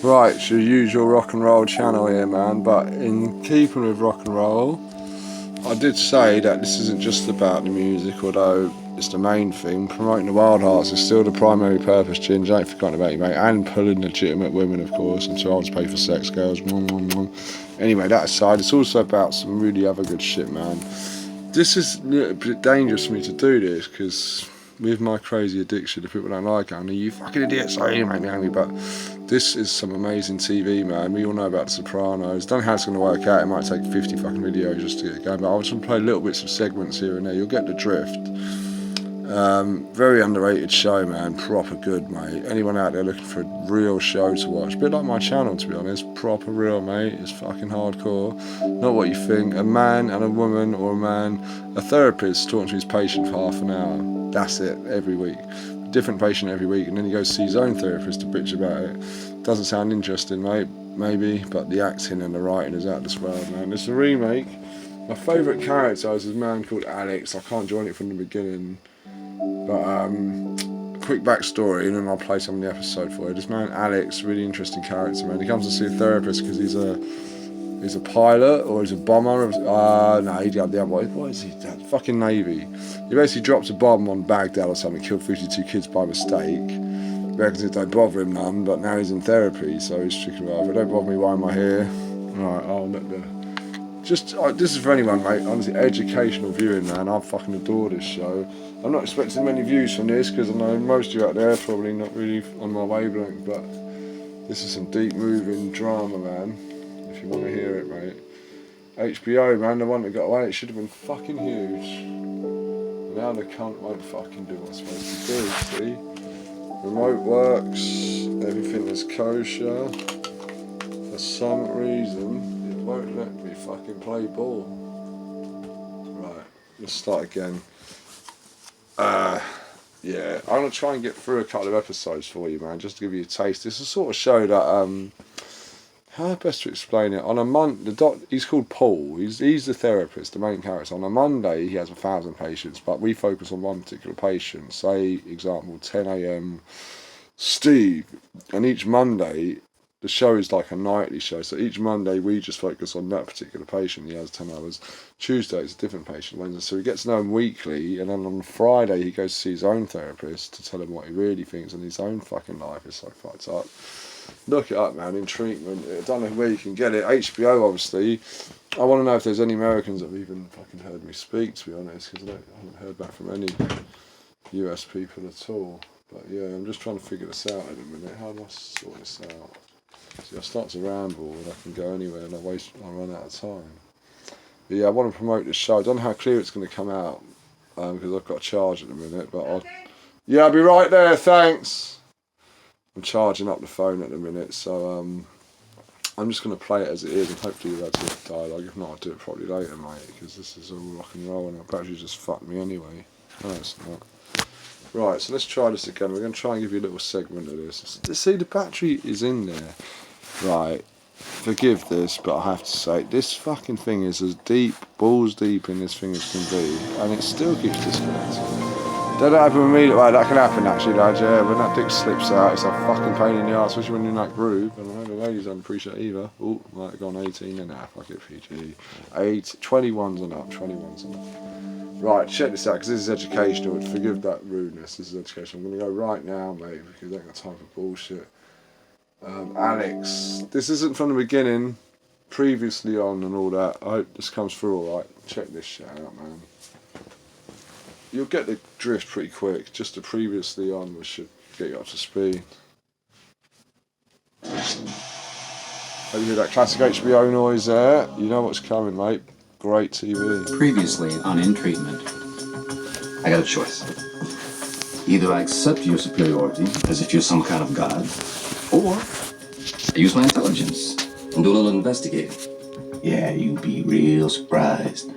Right, it's your usual rock and roll channel here, man, but in keeping with rock and roll, I did say that this isn't just about the music, although it's the main thing. Promoting the Wild Hearts is still the primary purpose, Ginge, ain't forgotten about you, mate, and pulling legitimate women, of course, and too old to pay for sex girls. Anyway, that aside, it's also about some really other good shit, man. This is a little bit dangerous for me to do this, because with my crazy addiction, if people don't like it, I mean, you fucking idiots, so you make me angry, but this is some amazing TV, man. We all know about The Sopranos. Don't know how it's going to work out. It might take 50 fucking videos just to get it going, but I just want to play little bits of segments here and there. You'll get the drift. Very underrated show, man. Proper good, mate. Anyone out there looking for a real show to watch, a bit like my channel, to be honest. Proper real, mate. It's fucking hardcore. Not what you think. A man and a woman, or a man, a therapist talking to his patient for half an hour. That's it, every week. Different patient every week, and then he goes to see his own therapist to bitch about it. Doesn't sound interesting, mate, maybe, but the acting and the writing is out this world, man. It's a remake. My favourite character is this man called Alex. I can't join it from the beginning, but quick backstory, and then I'll play some of the episode for you. This man Alex, really interesting character, man. He comes to see a therapist because he's a pilot, or he's a bomber. No, he's the other one. What is he? Fucking Navy. He basically dropped a bomb on Baghdad or something, killed 52 kids by mistake. Reckons it don't bother him none, but now he's in therapy, so he's thinking, well, if it don't bother me, why am I here? Right, I'll let the... this is for anyone, mate. Honestly, educational viewing, man. I fucking adore this show. I'm not expecting many views from this, because I know most of you out there are probably not really on my wavelength, but this is some deep moving drama, man. If you want to hear it, mate. HBO, man, the one that got away, it should have been fucking huge. Now the cunt won't fucking do what it's supposed to do, see? Remote works, everything is kosher. For some reason, it won't let me fucking play ball. Right, let's start again. Yeah, I'm going to try and get through a couple of episodes for you, man, just to give you a taste. It's a sort of show that, how best to explain it? On a he's called Paul. He's the therapist, the main character. On a Monday, he has 1,000 patients, but we focus on one particular patient. Say, example, 10 a.m. Steve. And each Monday, the show is like a nightly show. So each Monday, we just focus on that particular patient. He has 10 hours. Tuesday, it's a different patient. Wednesday, so he gets to know him weekly. And then on Friday, he goes to see his own therapist to tell him what he really thinks, and his own fucking life is so fucked up. Look it up, man, in treatment. I don't know where you can get it. HBO, obviously. I want to know if there's any Americans that have even fucking heard me speak, to be honest, because I haven't heard back from any US people at all. But yeah, I'm just trying to figure this out in a minute. How do I sort this out? See, I start to ramble and I can go anywhere and I'll run out of time. But yeah, I want to promote this show. I don't know how clear it's going to come out, because I've got a charge at the minute, but I'll be right there, thanks. I'm charging up the phone at the minute, so I'm just going to play it as it is, and hopefully you'll have to dialogue. If not, I'll do it probably later, mate, because this is all rock and roll, and it'll actually just fuck me anyway. No, it's not. Right, so let's try this again. We're going to try and give you a little segment of this. See, the battery is in there. Right, forgive this, but I have to say, this fucking thing is as deep, balls deep in this thing as can be, and it still keeps disconnecting. That don't happen with me, well, that can happen actually, lads, yeah, when that dick slips out, it's a fucking pain in the arse, especially when you're in that groove, and I know the ladies don't appreciate either. Oh, might have gone 18 and a half, fuck it, PG. 21's and up, 21's and up. Right, check this out, because this is educational, forgive that rudeness, this is educational. I'm going to go right now, mate, because I ain't got time for bullshit. Alex, this isn't from the beginning, previously on and all that. I hope this comes through alright. Check this shit out, man. You'll get the drift pretty quick. Just the previously on, which should get you up to speed. Hope you hear that classic HBO noise there. You know what's coming, mate. Great TV. Previously on In Treatment. I got a choice. Either I accept your superiority as if you're some kind of god, or I use my intelligence and do a little investigating. Yeah, you'd be real surprised.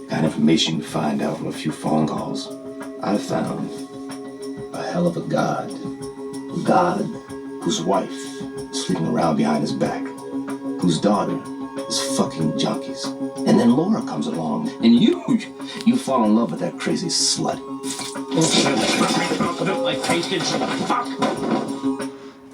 Kind of information you find out from a few phone calls. I found a hell of a god. A god whose wife is sleeping around behind his back, whose daughter is fucking junkies. And then Laura comes along, and you fall in love with that crazy slut.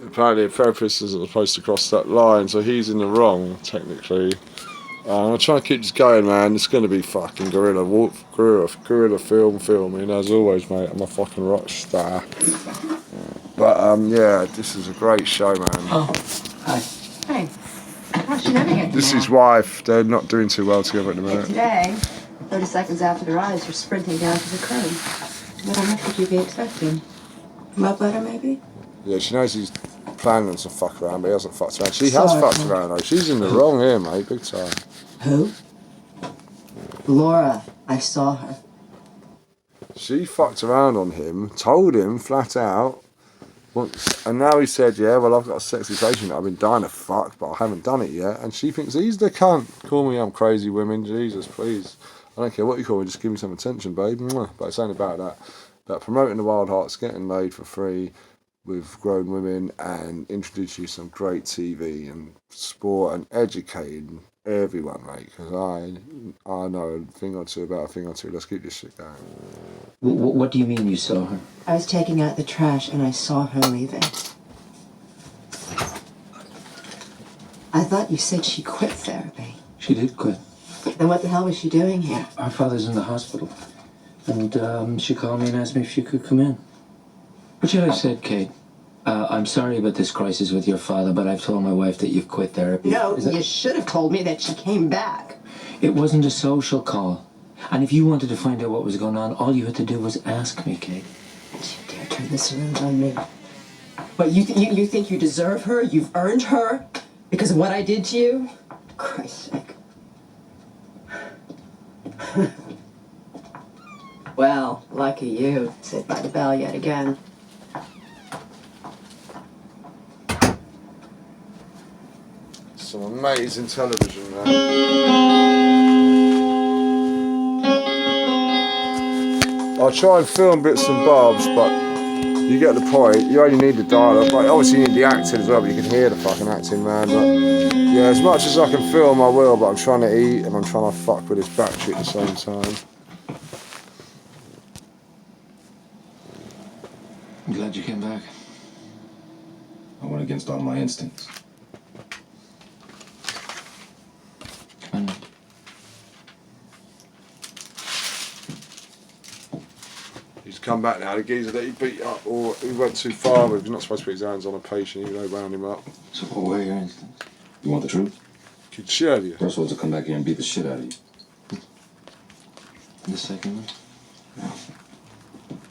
A apparently a therapist isn't supposed to cross that line, so he's in the wrong, technically. I'm trying to keep this going, man. It's going to be fucking guerrilla filming, as always, mate. I'm a fucking rock star. But, yeah, this is a great show, man. Oh, hi. Hey, how's she living it? This is his wife. They're not doing too well together at the minute. Today, 30 seconds after the rise, you're sprinting down to the curb. What on earth could you be expecting? Love letter, maybe? Yeah, she knows he's planning to fuck around, but he hasn't fucked around. She has fucked around, though. She's in the wrong here, mate, big time. Who? Laura. I saw her. She fucked around on him, told him flat out, and now he said, yeah, well, I've got a sexy patient that I've been dying to fuck, but I haven't done it yet, and she thinks he's the cunt. Call me, I'm crazy, women, Jesus, please. I don't care what you call me, just give me some attention, babe. Mwah. But it's only about that. About promoting the Wild Hearts, getting laid for free with grown women, and introduce you to some great TV and sport and educating everyone, mate, because I know a thing or two about a thing or two. Let's keep this shit going. What do you mean you saw her? I was taking out the trash and I saw her leaving. I thought you said she quit therapy. She did quit. Then what the hell was she doing here? Our father's in the hospital. And she called me and asked me if she could come in. What should I have said, Kate? I'm sorry about this crisis with your father, but I've told my wife that you've quit therapy. No, you should have told me that she came back. It wasn't a social call. And if you wanted to find out what was going on, all you had to do was ask me, Kate. Don't you dare turn this around on me. But you think you deserve her? You've earned her? Because of what I did to you? For Christ's sake. Well, lucky you. Saved by the bell yet again. Some amazing television, man. I'll try and film bits and bobs, but you get the point. You only need the dialogue. Like, obviously you need the acting as well, but you can hear the fucking acting, man. But yeah, as much as I can film, I will, but I'm trying to eat and I'm trying to fuck with this battery at the same time. I'm glad you came back. I went against all my instincts. Come on. He's come back now. The geezer that he beat up, or he went too far with. He's not supposed to put his hands on a patient, even though he wound him up. So what were your instincts? You want the truth? Could shit out of you. First one's to come back here and beat the shit out of you. And the second one? Yeah.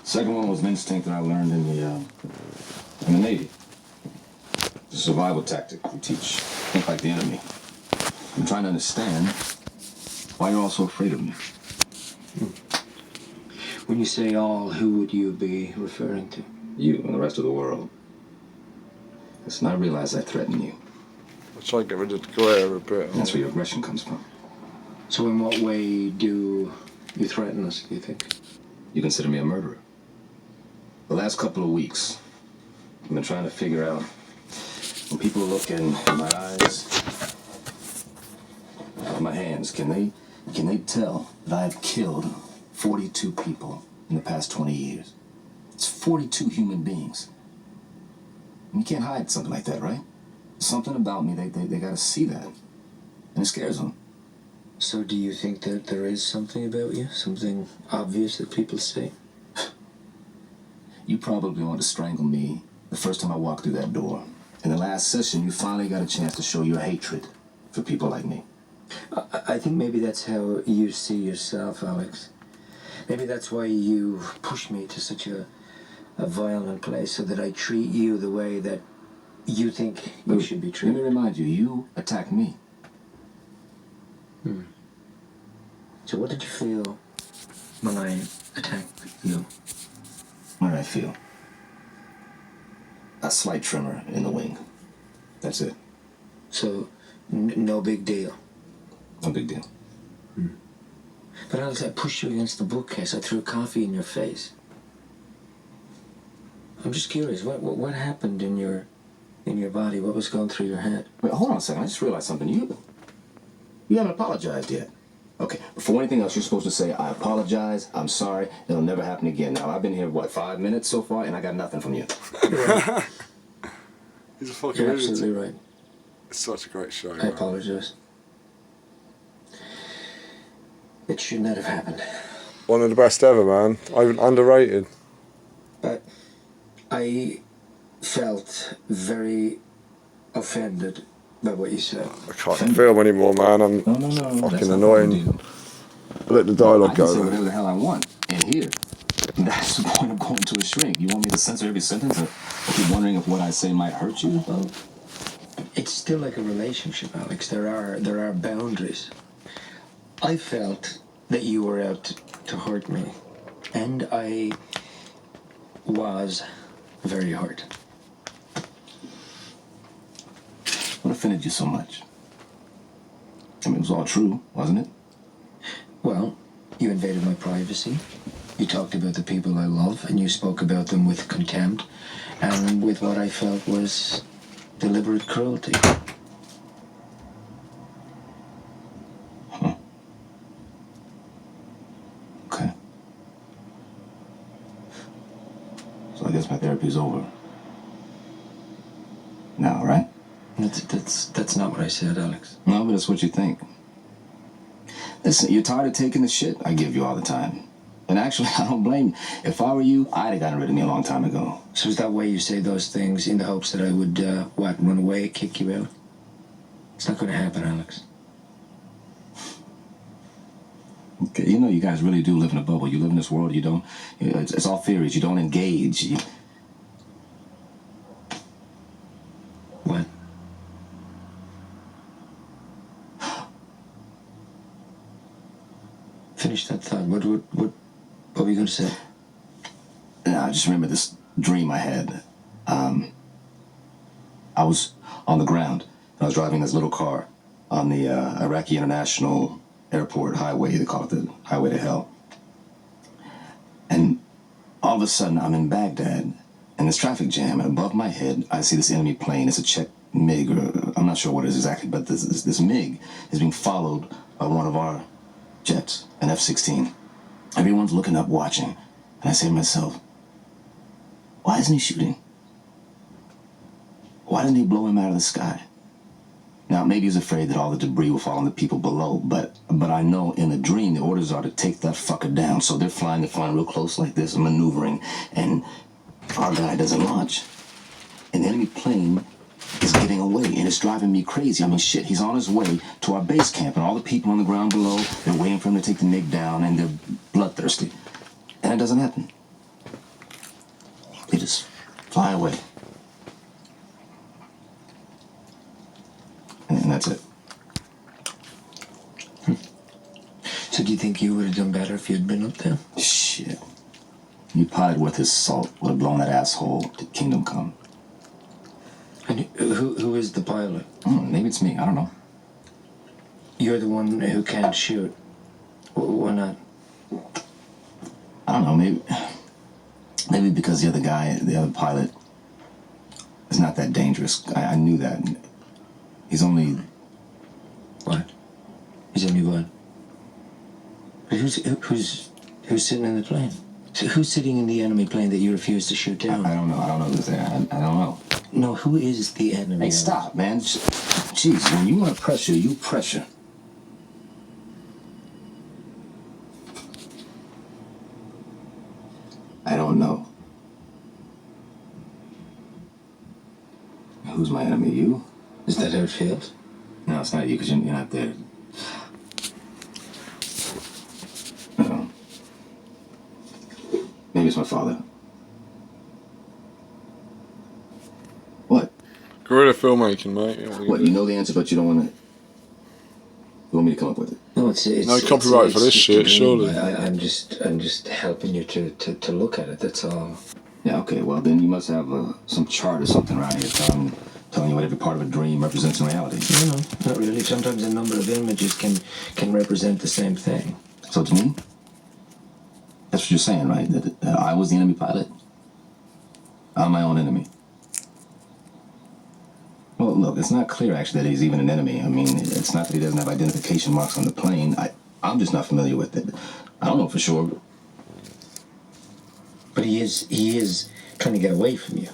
Second one was an instinct that I learned in the Navy. It's a survival tactic we teach. Think like the enemy. I'm trying to understand why you're all so afraid of me. When you say all, who would you be referring to? You and the rest of the world. Listen, I realize I threaten you. I'll try and get rid of the glare a bit. That's where your aggression comes from. So in what way do you threaten us, do you think? You consider me a murderer. The last couple of weeks, I've been trying to figure out when people look in my eyes, my hands, can they tell that I've killed 42 people in the past 20 years? It's 42 human beings. And you can't hide something like that, right? Something about me, they gotta see that. And it scares them. So do you think that there is something about you? Something obvious that people see? You probably wanted to strangle me the first time I walked through that door. In the last session, you finally got a chance to show your hatred for people like me. I think maybe that's how you see yourself, Alex. Maybe that's why you push me to such a violent place, so that I treat you the way that you think you should be Let treated. me remind you, you attacked me. So what did you feel when I attacked you? What did I feel? A slight tremor in the wing. That's it. So, no big deal. No big deal. But Alex, I pushed you against the bookcase. I threw coffee in your face. I'm just curious. What happened in your body? What was going through your head? Wait, hold on a second. I just realized something. You haven't apologized yet. Okay, before anything else, you're supposed to say, I apologize, I'm sorry, it'll never happen again. Now, I've been here, 5 minutes so far, and I got nothing from you. He's a fucking You're lunatic. absolutely right. It's such a great show. I Man. apologize. It should not have happened. One of the best ever, man. Even underrated. But I felt very offended by what you said. I can't film anymore, man. I'm No. fucking annoying. Let the dialogue I can say go. whatever the hell I want in here. That's the point of going to a shrink. You want me to censor every sentence, or keep wondering if what I say might hurt you? Well, it's still like a relationship, Alex. There are boundaries. I felt that you were out to hurt me, and I was very hurt. What offended you so much? I mean, it was all true, wasn't it? Well, you invaded my privacy. You talked about the people I love, and you spoke about them with contempt and with what I felt was deliberate cruelty. Okay. So I guess my therapy's over. Now, right? That's not what I said, Alex. No, but that's what you think. Listen, you're tired of taking the shit I give you all the time. And actually, I don't blame you. If I were you, I'd have gotten rid of me a long time ago. So is that why you say those things in the hopes that I would, run away, kick you out? It's not going to happen, Alex. Okay, you know you guys really do live in a bubble. You live in this world, you don't... It's all theories. You don't engage. What? Finish that thought. What were you going to say? I just remember this dream I had. I was on the ground. I was driving this little car on the Iraqi International Airport highway. They call it the highway to hell. And all of a sudden, I'm in Baghdad, in this traffic jam, and above my head, I see this enemy plane. It's a Czech MiG, or I'm not sure what it is exactly, but this MiG is being followed by one of our jets, an F-16. Everyone's looking up, watching. And I say to myself, why isn't he shooting? Why didn't he blow him out of the sky? Now, maybe he's afraid that all the debris will fall on the people below, but I know in a dream the orders are to take that fucker down. So they're flying real close like this, maneuvering, and our guy doesn't launch. And the enemy plane is getting away, and it's driving me crazy. I mean, shit, he's on his way to our base camp, and all the people on the ground below, they're waiting for him to take the MiG down, and they're bloodthirsty. And it doesn't happen. They just fly away. And that's it. So do you think you would have done better if you'd been up there? Shit. You pilot worth his salt would have blown that asshole to kingdom come. And who is the pilot? Maybe it's me. I don't know. You're the one who can't shoot. Why not? I don't know. Maybe because the other pilot, is not that dangerous. I knew that. He's only... What? He's only what? But who's sitting in the plane? So who's sitting in the enemy plane that you refuse to shoot down? I don't know. I don't know who's there. I don't know. No, who is the enemy? Hey, stop, man. Jeez, when you want pressure, you pressure. I don't know. Who's my enemy? You? Is that how it feels? No, it's not you, because you're not there. No. Maybe it's my father. What? Guerrilla filmmaking, mate. What, you know the answer, but you don't want to... You want me to come up with it? No, it's No copyright for this just shit, a dream. surely. I'm just helping you to look at it. That's all. Yeah, okay, well, then you must have some chart or something around here telling you what every part of a dream represents in reality. No, not really. Sometimes a number of images can represent the same thing. So to me, that's what you're saying, right? That I was the enemy pilot? I'm my own enemy. Well, look, it's not clear, actually, that he's even an enemy. I mean, it's not that he doesn't have identification marks on the plane. I'm just not familiar with it. I don't know for sure. But he is trying to get away from you.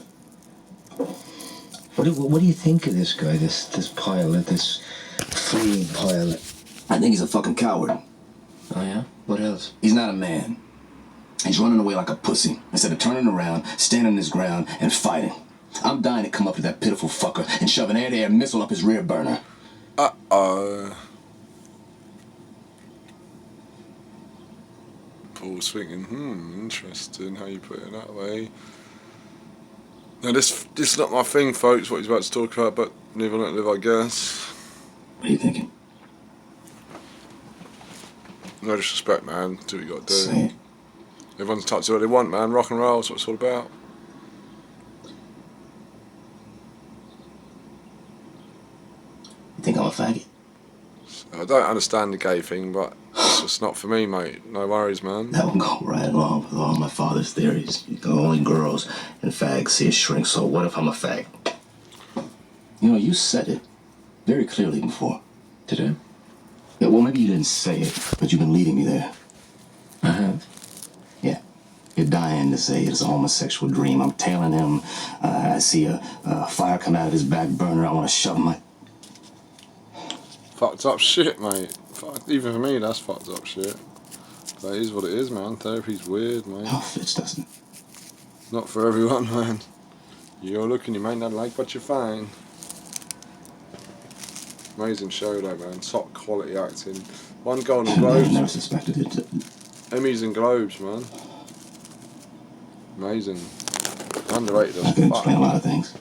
What do you think of this guy, this pilot, this fleeing pilot? I think he's a fucking coward. Oh yeah? What else? He's not a man. He's running away like a pussy instead of turning around, standing his ground, and fighting. I'm dying to come up to that pitiful fucker and shove an air-to-air missile up his rear burner. Paul's thinking, interesting how you put it that way. Now this is not my thing, folks, what he's about to talk about, but live and let live, I guess. What are you thinking? No disrespect, man. Do what you got to do. Say it. Everyone's entitled to what they want, man. Rock and roll, that's what it's all about. You think I'm a faggot? I don't understand the gay thing, but it's just not for me, mate. No worries, man. That would go right along with all my father's theories. Only girls and fags see a shrink, so what if I'm a fag? You know, you said it very clearly before. Did I? Yeah, well, maybe you didn't say it, but you've been leading me there. I have. Yeah. You're dying to say it's a homosexual dream. I'm tailing him. I see a fire come out of his back burner. I want to shove my... Fucked up shit, mate. Even for me, that's fucked up shit. That is what it is, man. Therapy's weird, mate. Oh, fits, doesn't it? Not for everyone, man. You're looking, you may not like what you find. Amazing show, though, man. Top quality acting. One Golden I Globes. never suspected it. Emmys and Globes, man. Amazing. Underrated I as can explain a fuck. lot of things.